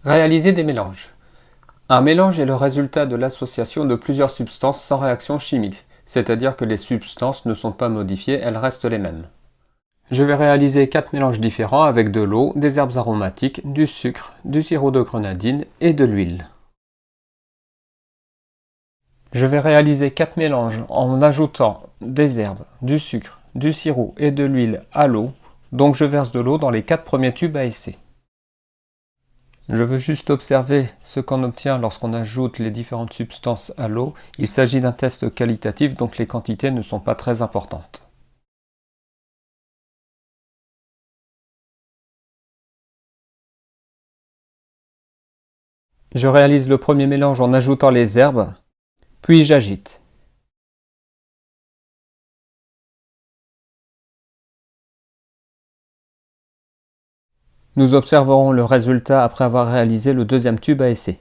Réaliser des mélanges. Un mélange est le résultat de l'association de plusieurs substances sans réaction chimique, c'est-à-dire que les substances ne sont pas modifiées, elles restent les mêmes. Je vais réaliser 4 mélanges différents avec de l'eau, des herbes aromatiques, du sucre, du sirop de grenadine et de l'huile. Je vais réaliser 4 mélanges en ajoutant des herbes, du sucre, du sirop et de l'huile à l'eau, donc je verse de l'eau dans les 4 premiers tubes à essai. Je veux juste observer ce qu'on obtient lorsqu'on ajoute les différentes substances à l'eau. Il s'agit d'un test qualitatif, donc les quantités ne sont pas très importantes. Je réalise le premier mélange en ajoutant les herbes, puis j'agite. Nous observerons le résultat après avoir réalisé le deuxième tube à essai.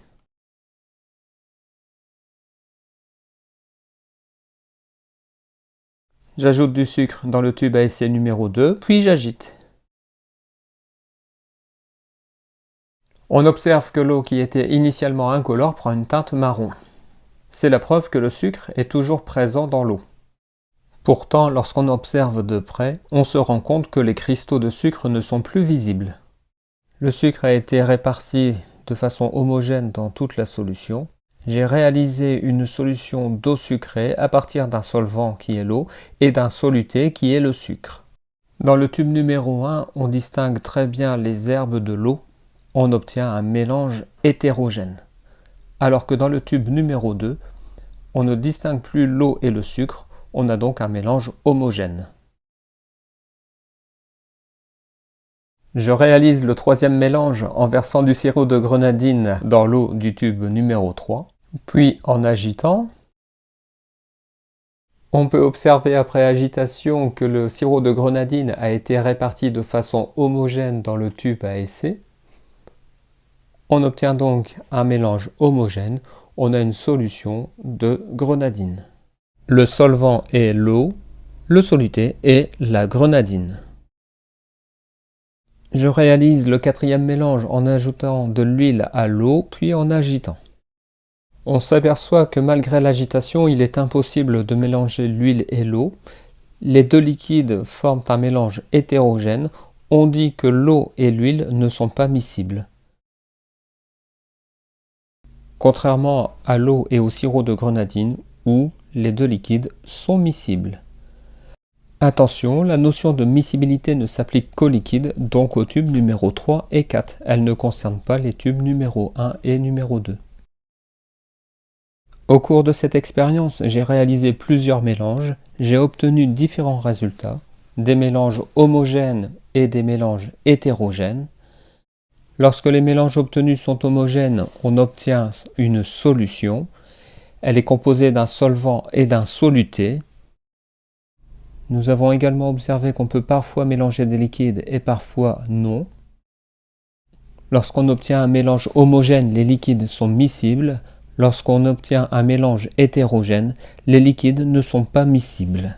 J'ajoute du sucre dans le tube à essai numéro 2, puis j'agite. On observe que l'eau qui était initialement incolore prend une teinte marron. C'est la preuve que le sucre est toujours présent dans l'eau. Pourtant, lorsqu'on observe de près, on se rend compte que les cristaux de sucre ne sont plus visibles. Le sucre a été réparti de façon homogène dans toute la solution. J'ai réalisé une solution d'eau sucrée à partir d'un solvant qui est l'eau et d'un soluté qui est le sucre. Dans le tube numéro 1, on distingue très bien les herbes de l'eau. On obtient un mélange hétérogène. Alors que dans le tube numéro 2, on ne distingue plus l'eau et le sucre, on a donc un mélange homogène. Je réalise le troisième mélange en versant du sirop de grenadine dans l'eau du tube numéro 3, puis en agitant. On peut observer après agitation que le sirop de grenadine a été réparti de façon homogène dans le tube à essai. On obtient donc un mélange homogène, on a une solution de grenadine. Le solvant est l'eau, le soluté est la grenadine. Je réalise le quatrième mélange en ajoutant de l'huile à l'eau, puis en agitant. On s'aperçoit que malgré l'agitation, il est impossible de mélanger l'huile et l'eau. Les deux liquides forment un mélange hétérogène. On dit que l'eau et l'huile ne sont pas miscibles. Contrairement à l'eau et au sirop de grenadine, où les deux liquides sont miscibles. Attention, la notion de miscibilité ne s'applique qu'aux liquides, donc aux tubes numéro 3 et 4. Elle ne concerne pas les tubes numéro 1 et numéro 2. Au cours de cette expérience, j'ai réalisé plusieurs mélanges. J'ai obtenu différents résultats, des mélanges homogènes et des mélanges hétérogènes. Lorsque les mélanges obtenus sont homogènes, on obtient une solution. Elle est composée d'un solvant et d'un soluté. Nous avons également observé qu'on peut parfois mélanger des liquides et parfois non. Lorsqu'on obtient un mélange homogène, les liquides sont miscibles. Lorsqu'on obtient un mélange hétérogène, les liquides ne sont pas miscibles.